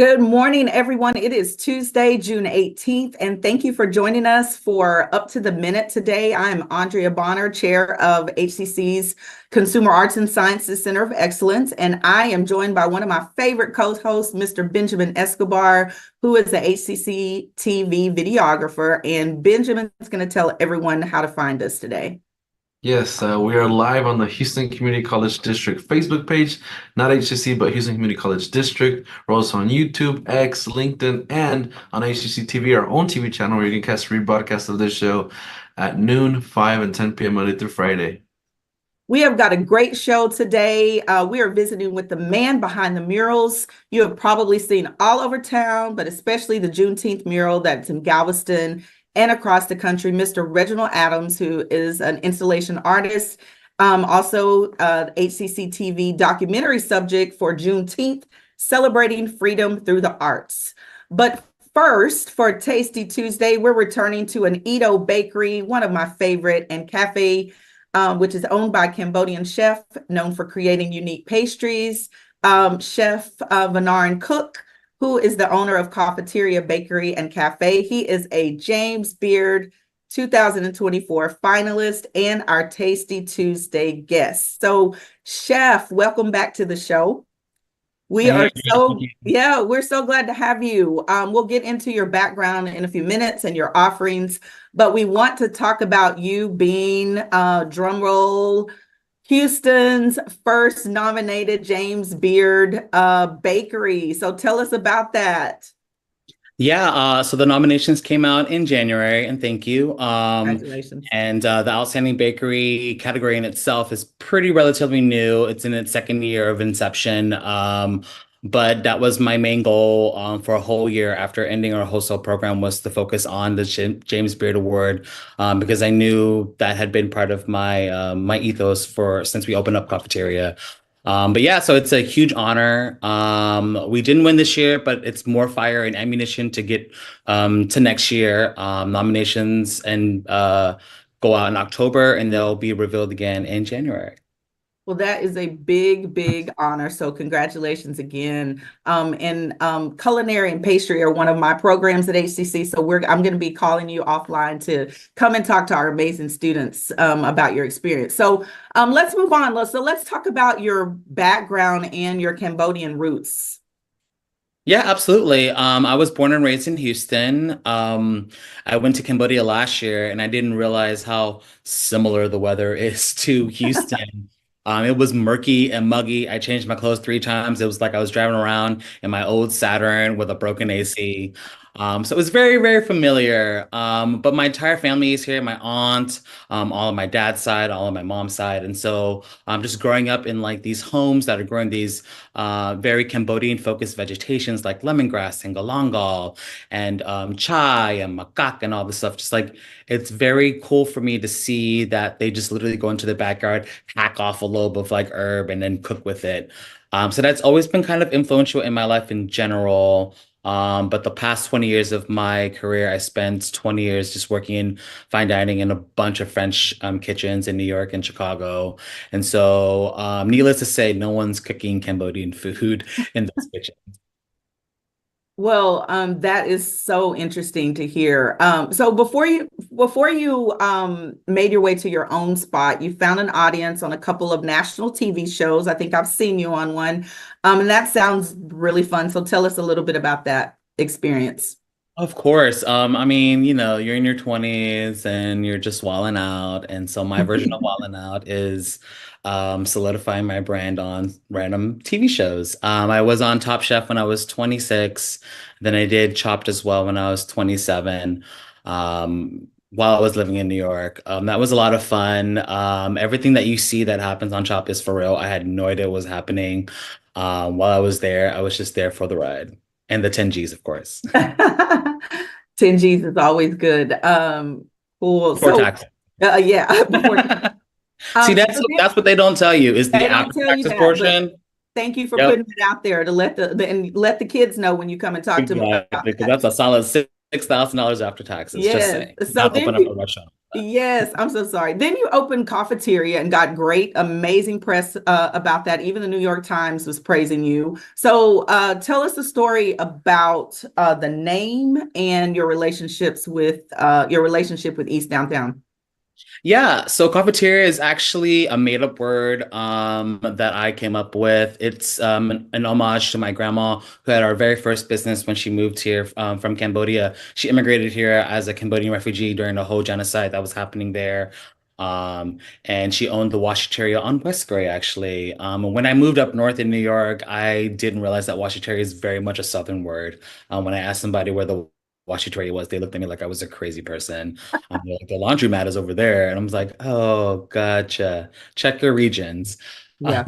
Good morning, everyone. It is Tuesday, June 18th, and thank you for joining us for Up to the Minute today. I'm Andrea Bonner, Chair of HCC's Consumer Arts and Sciences Center of Excellence, and I am joined by one of my favorite co-hosts, Mr. Benjamin Escobar, who is the HCCTV videographer, and Benjamin's going to tell everyone how to find us today. Yes, we are live on the Houston Community College District Facebook page, not HCC, but Houston Community College District. We're also on YouTube, X, LinkedIn, and on HCC TV, our own TV channel, where you can catch rebroadcast of this show at noon, 5, and 10 p.m. Monday through Friday. We have got a great show today. We are visiting with the man behind the murals you have probably seen all over town, but especially the Juneteenth mural that's in Galveston and across the country, Mr. Reginald Adams, who is an installation artist, also HCCTV documentary subject for Juneteenth, celebrating freedom through the arts. But first, for Tasty Tuesday, we're returning to an Eado bakery, one of my favorite, and Café, which is owned by a Cambodian chef known for creating unique pastries. Chef Vanarin Kuch, who is the owner of Koffeteria Bakery and Café. He is a James Beard 2024 finalist and our Tasty Tuesday guest. So, Chef, welcome back to the show. We're so glad to have you. We'll get into your background in a few minutes and your offerings, but we want to talk about you being, drum roll, Houston's first nominated James Beard bakery. So tell us about that. So the nominations came out in January, and thank you. Congratulations. And the Outstanding Bakery category in itself is pretty relatively new. It's in its second year of inception. But that was my main goal for a whole year after ending our wholesale program, was to focus on the James Beard Award, because I knew that had been part of my my ethos since we opened up Koffeteria. So it's a huge honor. We didn't win this year, but it's more fire and ammunition to get to next year. Nominations and go out in October, and they'll be revealed again in January. Well, that is a big, big honor. So congratulations again. Culinary and pastry are one of my programs at HCC. So I'm going to be calling you offline to come and talk to our amazing students about your experience. So let's move on. Let's talk about your background and your Cambodian roots. Yeah, absolutely. I was born and raised in Houston. I went to Cambodia last year, and I didn't realize how similar the weather is to Houston. It was murky and muggy. I changed my clothes 3 times. It was like I was driving around in my old Saturn with a broken AC. So it was very, very familiar. But my entire family is here. My aunt, all of my dad's side, all of my mom's side. And so just growing up in like these homes that are growing these very Cambodian focused vegetations like lemongrass and galangal and chai and macaque and all this stuff. Just like, it's very cool for me to see that they just literally go into the backyard, hack off a lobe of like herb and then cook with it. So that's always been kind of influential in my life in general. But the past 20 years of my career, I spent 20 years just working in fine dining in a bunch of French kitchens in New York and Chicago. And so, needless to say, no one's cooking Cambodian food in those kitchens. Well, that is so interesting to hear. So before you made your way to your own spot, you found an audience on a couple of national TV shows. I think I've seen you on one. And that sounds really fun. So tell us a little bit about that experience. Of course. I mean, you're in your 20s and you're just wilding out. And so my version of wilding out is solidifying my brand on random TV shows. I was on Top Chef when I was 26. Then I did Chopped as well when I was 27, while I was living in New York. That was a lot of fun. Everything that you see that happens on Chopped is for real. I had no idea what was happening. While I was there, I was just there for the ride. And the 10 Gs, of course. 10 Gs is always good. Cool. Before tax. Yeah. See, that's what they don't tell you is the after taxes portion. Thank you for putting it out there to let the kids know when you come and talk to me. Because that's a solid $6,000 after taxes. Yes. Just saying. So open up a restaurant. Yes, I'm so sorry. Then you opened Koffeteria and got great, amazing press about that. Even the New York Times was praising you. So tell us the story about the name and your relationship with East Downtown. Yeah, so cafeteria is actually a made-up word that I came up with. It's an homage to my grandma who had our very first business when she moved here from Cambodia. She immigrated here as a Cambodian refugee during the whole genocide that was happening there. And she owned the washateria on Westbury, actually. When I moved up north in New York, I didn't realize that washateria is very much a Southern word. When I asked somebody where the washateria was, they looked at me like I was a crazy person. They're like, the laundromat is over there. And I was like, oh, gotcha. Check your regions. Yeah.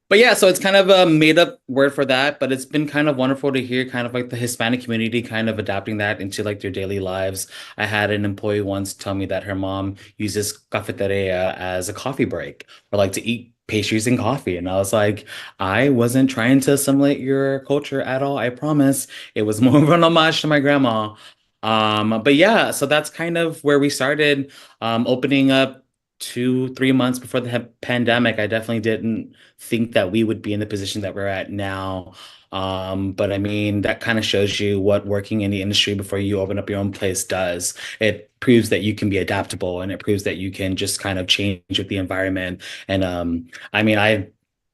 But yeah, so it's kind of a made up word for that, but it's been kind of wonderful to hear kind of like the Hispanic community kind of adapting that into like their daily lives. I had an employee once tell me that her mom uses cafeteria as a coffee break or like to eat pastries and coffee. And I was like, I wasn't trying to assimilate your culture at all. I promise. It was more of an homage to my grandma. But yeah, so that's kind of where we started opening up 2, 3 months before the pandemic. I definitely didn't think that we would be in the position that we're at now. But I mean, that kind of shows you what working in the industry before you open up your own place does. It proves that you can be adaptable and it proves that you can just kind of change with the environment. And I mean,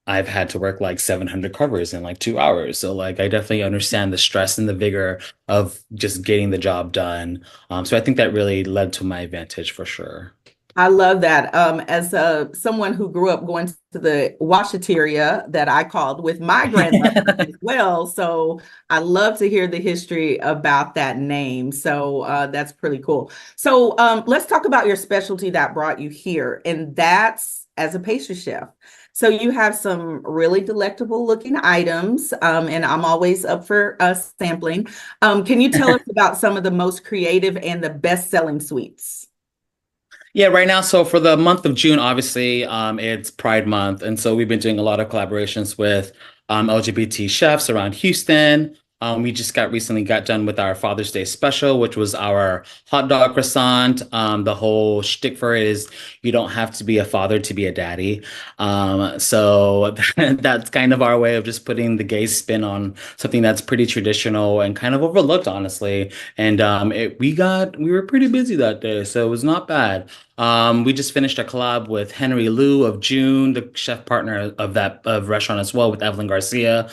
I've had to work like 700 covers in like 2 hours. So like I definitely understand the stress and the vigor of just getting the job done. So I think that really led to my advantage for sure. I love that. As someone who grew up going to the washateria that I called with my grandmother as well. So I love to hear the history about that name. So that's pretty cool. So let's talk about your specialty that brought you here, and that's as a pastry chef. So you have some really delectable looking items, and I'm always up for sampling. Can you tell us about some of the most creative and the best-selling sweets? Yeah, right now, so for the month of June, obviously, it's Pride Month. And so we've been doing a lot of collaborations with LGBT chefs around Houston. We just recently got done with our Father's Day special, which was our hot dog croissant. The whole shtick for it is you don't have to be a father to be a daddy. So that's kind of our way of just putting the gay spin on something that's pretty traditional and kind of overlooked, honestly. And we were pretty busy that day, so it was not bad. We just finished a collab with Henry Liu of June, the chef partner of that restaurant as well, with Evelyn Garcia.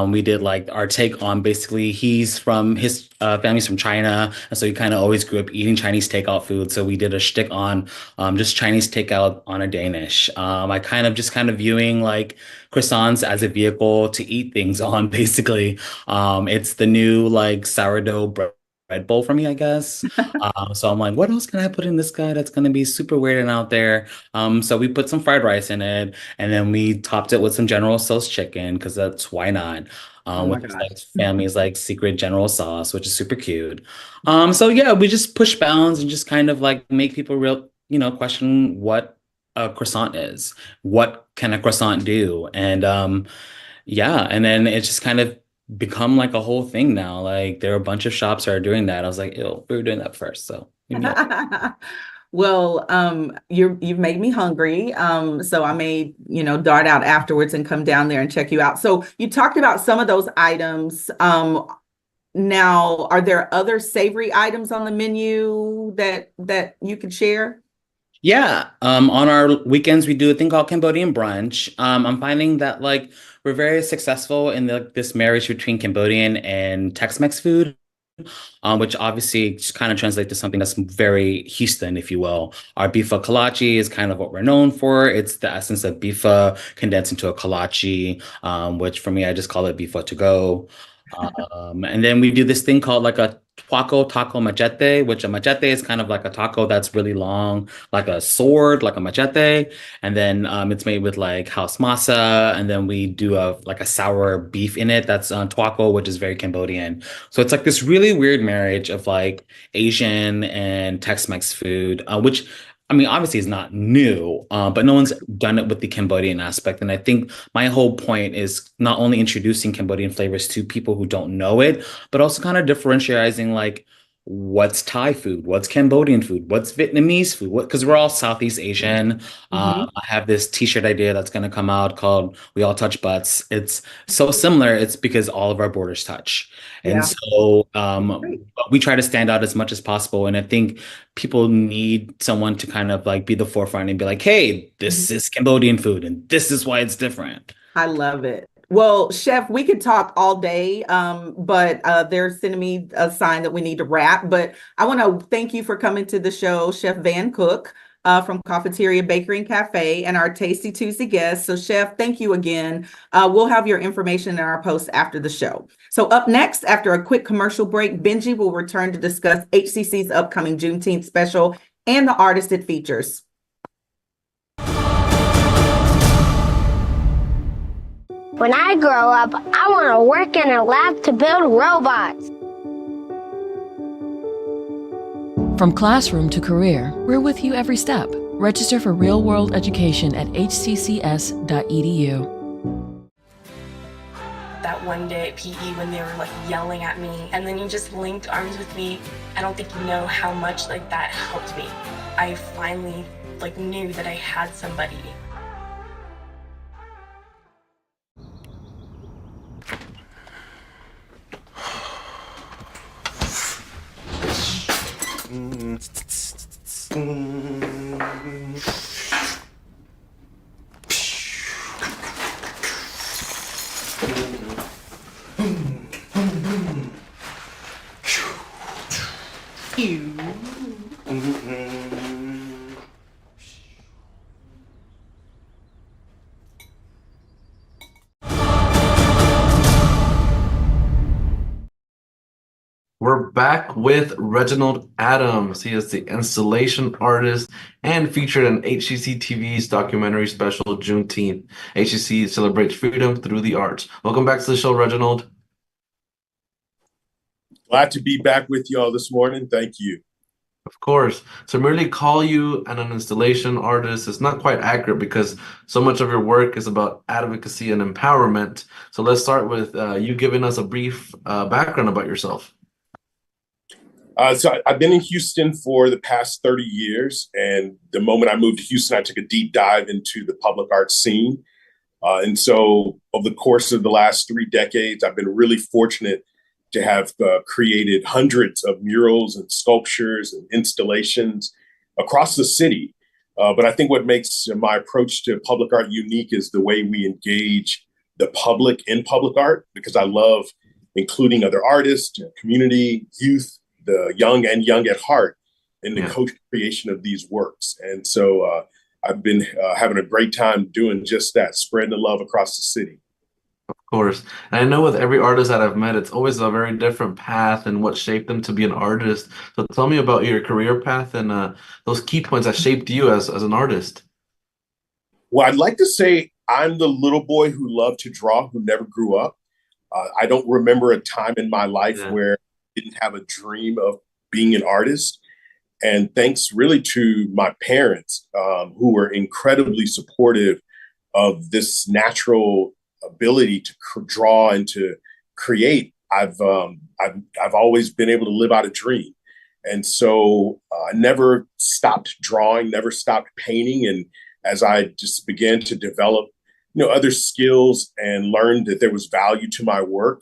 We did like our take on basically his family's from China, and so he kind of always grew up eating Chinese takeout food. So we did a shtick on just Chinese takeout on a Danish. I kind of viewing like croissants as a vehicle to eat things on, basically. It's the new like sourdough bread bowl for me, I guess. So I'm like, what else can I put in this guy that's going to be super weird and out there? So we put some fried rice in it, and then we topped it with some General Tso's chicken because that's why not? Oh my Which is gosh. like family's like secret General sauce, which is super cute. So yeah, we just push bounds and just kind of like make people question what a croissant is. What can a croissant do? And yeah, and then it just kind of become like a whole thing now. Like there are a bunch of shops that are doing that. I was like, ew, we were doing that first, so leave me alone. Well, you've made me hungry. So I may, dart out afterwards and come down there and check you out. So you talked about some of those items. Now, are there other savory items on the menu that you could share? Yeah, on our weekends we do a thing called Cambodian brunch. I'm finding that like we're very successful in this marriage between Cambodian and Tex-Mex food. Which obviously just kind of translates to something that's very Houston, if you will. Our bifa kolache is kind of what we're known for. It's the essence of bifa condensed into a kolache, which for me, I just call it bifa to go. And then we do this thing called like a taco machete, which a machete is kind of like a taco that's really long, like a sword, like a machete. And then it's made with like house masa, and then we do a sour beef in it. That's taco, which is very Cambodian. So it's like this really weird marriage of like Asian and Tex-Mex food, which I mean, obviously is not new, but no one's done it with the Cambodian aspect. And I think my whole point is not only introducing Cambodian flavors to people who don't know it, but also kind of differentializing like what's Thai food, what's Cambodian food, what's Vietnamese food, what because we're all Southeast Asian. Mhm. I have this t-shirt idea that's going to come out called We All Touch Butts. It's so similar. It's because all of our borders touch. And Yeah. so Great. we try to stand out as much as possible. And I think people need someone to kind of like be the forefront and be like, hey, Mhm. this is Cambodian food and this is why it's different. I love it. Well, Chef, we could talk all day, but they're sending me a sign that we need to wrap. But I want to thank you for coming to the show, Chef Van Cook from Koffeteria Bakery and Cafe, and our Tasty Tuesday guest. So, Chef, thank you again. We'll have your information in our post after the show. So, up next, after a quick commercial break, Benji will return to discuss HCC's upcoming Juneteenth special and the artist it features. When I grow up, I want to work in a lab to build robots. From classroom to career, we're with you every step. Register for real-world education at hccs.edu. That one day at PE when they were like yelling at me and then you just linked arms with me, I don't think you know how much like that helped me. I finally like knew that I had somebody. We're back with Reginald Adams. He is the installation artist and featured in HCCTV's documentary special Juneteenth. HCC celebrates freedom through the arts. Welcome back to the show, Reginald. Glad to be back with y'all this morning. Thank you. Of course. To merely call you an installation artist is not quite accurate because so much of your work is about advocacy and empowerment. So let's start with you giving us a brief background about yourself. So I've been in Houston for the past 30 years. And the moment I moved to Houston, I took a deep dive into the public arts scene. And so over the course of the last 3 decades, I've been really fortunate to have created hundreds of murals and sculptures and installations across the city. But I think what makes my approach to public art unique is the way we engage the public in public art, because I love including other artists, community, youth, the young and young at heart in the co-creation of these works. And so I've been having a great time doing just that, spreading the love across the city. Of course. And I know with every artist that I've met, it's always a very different path and what shaped them to be an artist. So tell me about your career path and those key points that shaped you as an artist. Well, I'd like to say I'm the little boy who loved to draw, who never grew up. I don't remember a time in my life where didn't have a dream of being an artist. And thanks really to my parents, who were incredibly supportive of this natural ability to draw and to create, I've always been able to live out a dream. And so I never stopped drawing, never stopped painting. And as I just began to develop, other skills and learned that there was value to my work,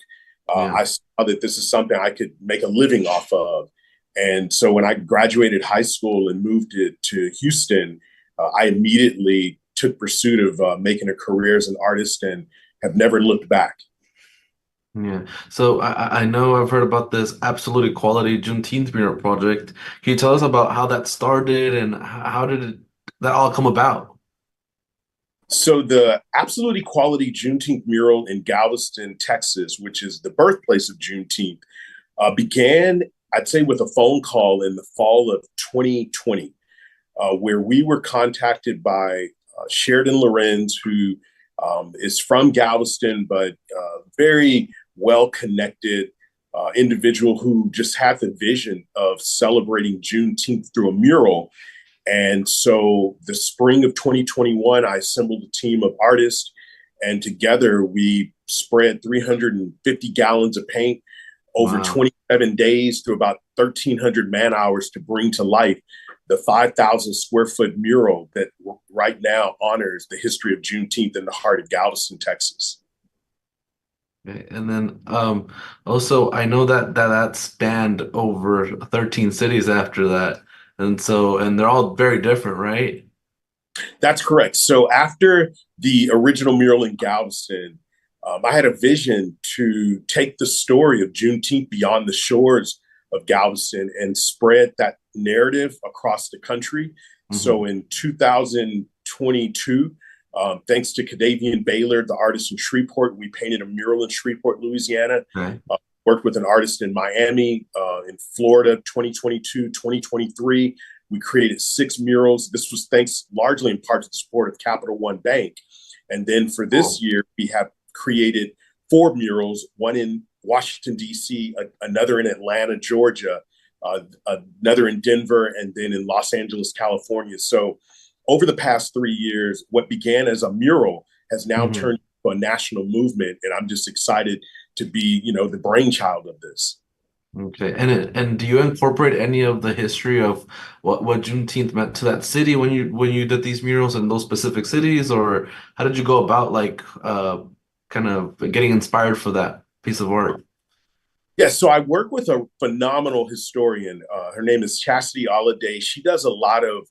I saw that this is something I could make a living off of. And so when I graduated high school and moved to Houston, I immediately took pursuit of making a career as an artist and have never looked back. Yeah. So I know I've heard about this Absolute Equality Juneteenth mural project. Can you tell us about how that started and how did that all come about? So the Absolute Equality Juneteenth mural in Galveston, Texas, which is the birthplace of Juneteenth, began, I'd say, with a phone call in the fall of 2020, where we were contacted by Sheridan Lorenz, who is from Galveston, but very well-connected individual who just had the vision of celebrating Juneteenth through a mural. And so the spring of 2021, I assembled a team of artists, and together we spread 350 gallons of paint over Wow. 27 days through about 1,300 man hours to bring to life the 5,000 square foot mural that right now honors the history of Juneteenth in the heart of Galveston, Texas. Okay. And then also I know that spanned over 13 cities after that. And they're all very different, right? That's correct. So after the original mural in Galveston, I had a vision to take the story of Juneteenth beyond the shores of Galveston and spread that narrative across the country. Mm-hmm. So in 2022, thanks to Cadavian Baylor, the artist in Shreveport, we painted a mural in Shreveport, Louisiana. Okay. Worked with an artist in Miami, in Florida, 2022, 2023. We created 6 murals. This was thanks largely in part to the support of Capital One Bank. And then for this year, we have created 4 murals, one in Washington, D.C., another in Atlanta, Georgia, another in Denver, and then in Los Angeles, California. So over the past 3 years, what began as a mural has now turned into a national movement. And I'm just excited to be, the brainchild of this. Okay. And do you incorporate any of the history of what Juneteenth meant to that city when you did these murals in those specific cities, or how did you go about kind of getting inspired for that piece of art? Yeah, so I work with a phenomenal historian. Her name is Chastity Alladay. She does a lot of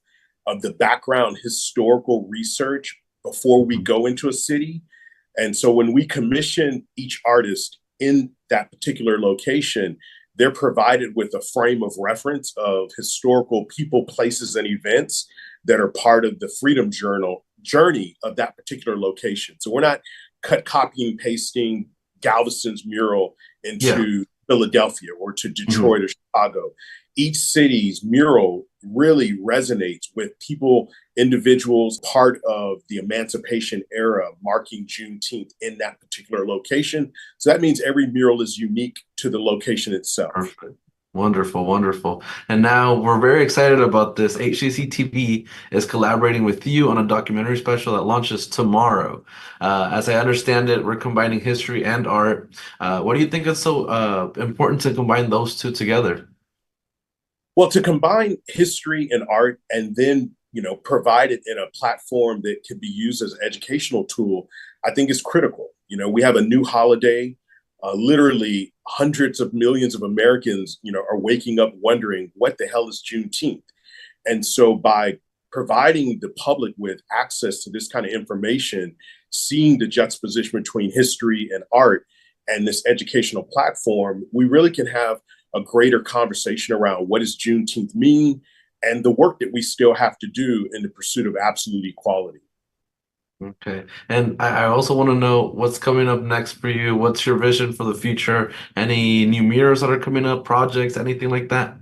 the background historical research before we go into a city. And so when we commission each artist in that particular location, they're provided with a frame of reference of historical people, places, and events that are part of the Freedom Journal journey of that particular location. So we're not copying, pasting Galveston's mural into Philadelphia or to Detroit or Chicago. Each city's mural really resonates with people, individuals, part of the emancipation era marking Juneteenth in that particular location. So that means every mural is unique to the location itself. Perfect. Wonderful, wonderful. And now we're very excited about this. HCCTV is collaborating with you on a documentary special that launches tomorrow. As I understand it, we're combining history and art. What do you think is so important to combine those two together? Well, to combine history and art and then, provide it in a platform that can be used as an educational tool, I think is critical. We have a new holiday. Literally hundreds of millions of Americans, are waking up wondering what the hell is Juneteenth. And so by providing the public with access to this kind of information, seeing the juxtaposition between history and art and this educational platform, we really can have a greater conversation around what does Juneteenth mean and the work that we still have to do in the pursuit of absolute equality. Okay. And I also want to know what's coming up next for you. What's your vision for the future? Any new murals that are coming up, projects, anything like that?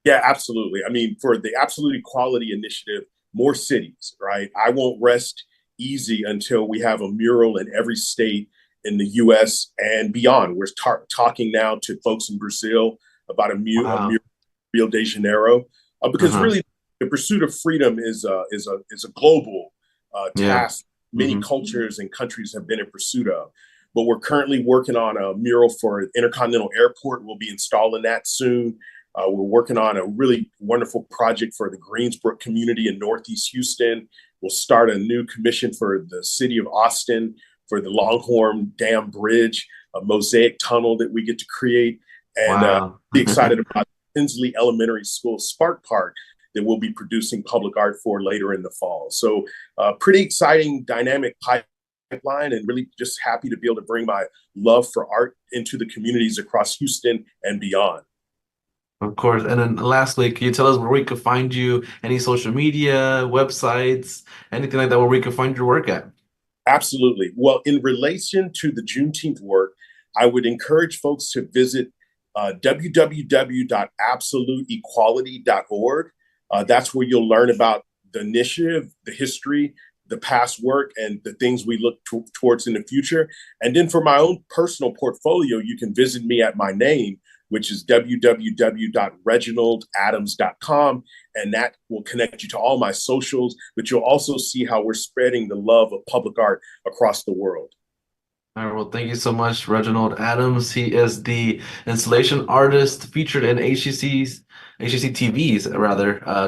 Yeah, absolutely. I mean, for the Absolute Equality Initiative, more cities, right? I won't rest easy until we have a mural in every state in the U.S. and beyond. We're talking now to folks in Brazil about a mural in Rio de Janeiro, because really the pursuit of freedom is a global task. Many cultures and countries have been in pursuit of. But we're currently working on a mural for Intercontinental Airport. We'll be installing that soon. We're working on a really wonderful project for the Greensboro community in Northeast Houston. We'll start a new commission for the city of Austin for the Longhorn Dam Bridge, a mosaic tunnel that we get to create. And be excited about Tinsley Elementary School Spark Park that we'll be producing public art for later in the fall. So pretty exciting, dynamic pipeline, and really just happy to be able to bring my love for art into the communities across Houston and beyond. Of course. And then lastly, can you tell us where we could find you? Any social media, websites, anything like that where we could find your work at? Absolutely. Well, in relation to the Juneteenth work, I would encourage folks to visit www.absoluteequality.org. That's where you'll learn about the initiative, the history, the past work, and the things we look towards in the future. And then for my own personal portfolio, you can visit me at my name, which is www.reginaldadams.com. And that will connect you to all my socials, but you'll also see how we're spreading the love of public art across the world. All right, well, thank you so much, Reginald Adams. He is the installation artist featured in HCCTV's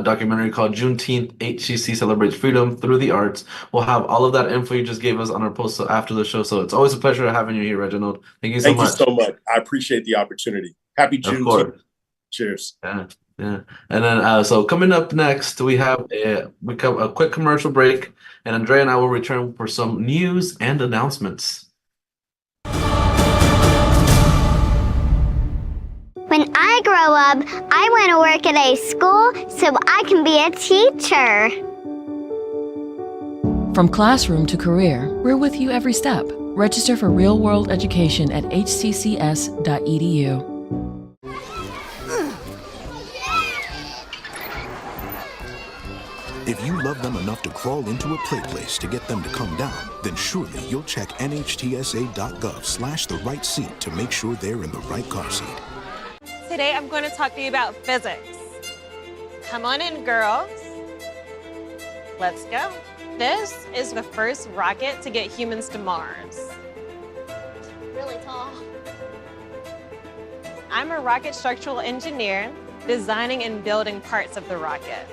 documentary called Juneteenth. HCC Celebrates Freedom Through the Arts. We'll have all of that info you just gave us on our post after the show. So it's always a pleasure having you here, Reginald. Thank you so Thank you much. so much. I appreciate the opportunity. Happy Of Juneteenth. course. Cheers. Yeah, yeah. And then so coming up next, we have a quick commercial break, and Andrea and I will return for some news and announcements. When I grow up, I want to work at a school so I can be a teacher. From classroom to career, we're with you every step. Register for real-world education at hccs.edu. If you love them enough to crawl into a play place to get them to come down, then surely you'll check nhtsa.gov/the right seat to make sure they're in the right car seat. Today I'm going to talk to you about physics. Come on in, girls. Let's go. This is the first rocket to get humans to Mars. Really tall. I'm a rocket structural engineer, designing and building parts of the rocket.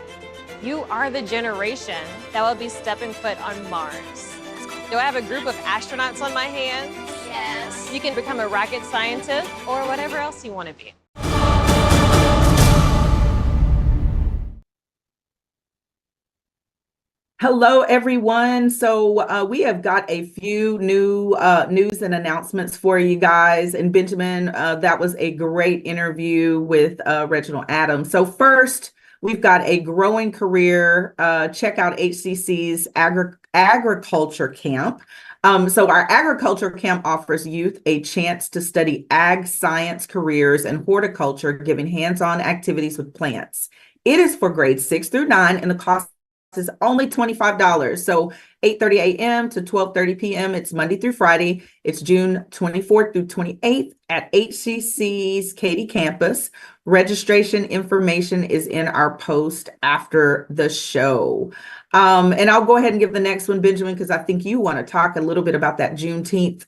You are the generation that will be stepping foot on Mars. Do I have a group of astronauts on my hands? Yes. You can become a rocket scientist or whatever else you want to be. Hello, everyone. So we have got a few new news and announcements for you guys. And Benjamin, that was a great interview with Reginald Adams. So first, we've got a growing career. Check out HCC's agriculture camp. So our agriculture camp offers youth a chance to study ag science careers and horticulture, giving hands-on activities with plants. It is for grades 6 through 9, and the cost is only $25. So 8:30 a.m. to 12:30 p.m. It's Monday through Friday. It's June 24th through 28th at HCC's Katy campus. Registration information is in our post after the show. And I'll go ahead and give the next one, Benjamin, because I think you want to talk a little bit about that Juneteenth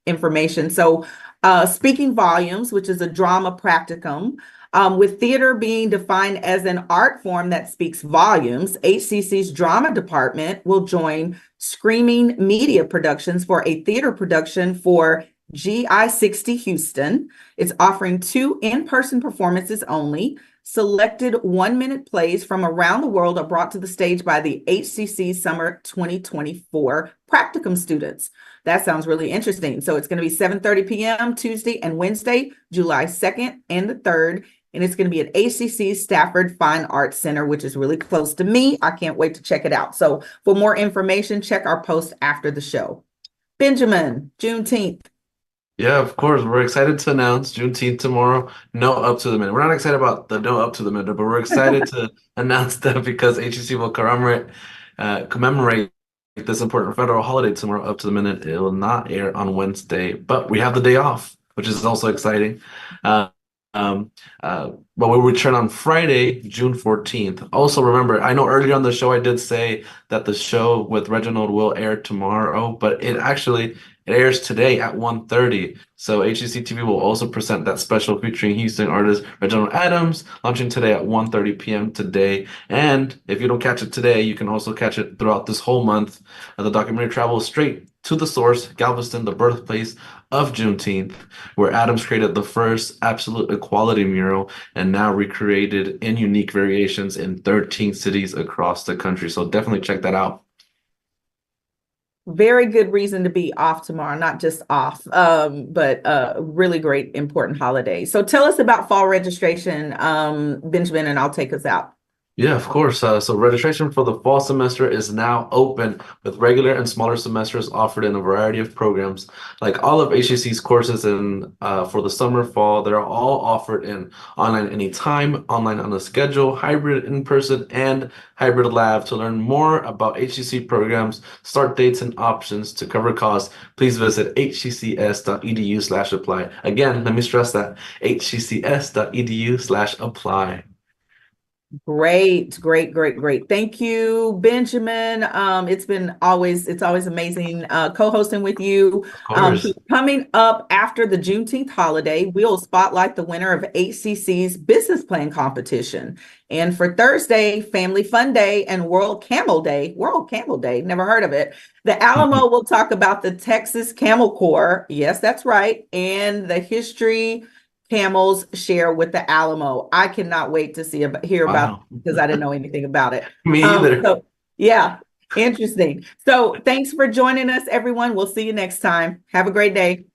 information. So Speaking Volumes, which is a drama practicum, with theater being defined as an art form that speaks volumes, HCC's drama department will join Screaming Media Productions for a theater production for GI60 Houston. It's offering 2 in-person performances only. Selected 1-minute plays from around the world are brought to the stage by the HCC Summer 2024 practicum students. That sounds really interesting. So it's going to be 7:30 p.m. Tuesday and Wednesday, July 2nd and the 3rd. And it's going to be at HCC Stafford Fine Arts Center, which is really close to me. I can't wait to check it out. So for more information, check our post after the show. Benjamin, Juneteenth. Yeah, of course. We're excited to announce Juneteenth tomorrow. No up to the minute. We're not excited about the no up to the minute, but we're excited to announce that because HCC will commemorate this important federal holiday tomorrow up to the minute. It will not air on Wednesday, but we have the day off, which is also exciting. But we'll return on Friday, June 14th. Also, remember, I know earlier on the show I did say that the show with Reginald will air tomorrow, but it airs today at 1:30. So HCCTV will also present that special featuring Houston artist Reginald Adams, launching today at 1:30 p.m. today. And if you don't catch it today, you can also catch it throughout this whole month. The documentary travels straight to the source, Galveston, the birthplace of Juneteenth, where Adams created the first absolute equality mural and now recreated in unique variations in 13 cities across the country. So definitely check that out. Very good reason to be off tomorrow, not just off, but really great, important holiday. So tell us about fall registration, Benjamin, and I'll take us out. Yeah, of course. So registration for the fall semester is now open with regular and smaller semesters offered in a variety of programs. Like all of HCC's courses in for the summer, fall, they're all offered in online anytime, online on a schedule, hybrid in-person, and hybrid lab. To learn more about HCC programs, start dates, and options to cover costs, please visit hccs.edu/apply. Again, let me stress that, hccs.edu/apply. Great. Thank you, Benjamin. It's always amazing co-hosting with you. Of course. So coming up after the Juneteenth holiday, we'll spotlight the winner of HCC's business plan competition. And for Thursday, Family Fun Day and World Camel Day, never heard of it. The Alamo will talk about the Texas Camel Corps. Yes, that's right. And the history camels share with the Alamo. I cannot wait to hear about it because I didn't know anything about it. Me either. So, yeah, interesting. So thanks for joining us, everyone. We'll see you next time. Have a great day.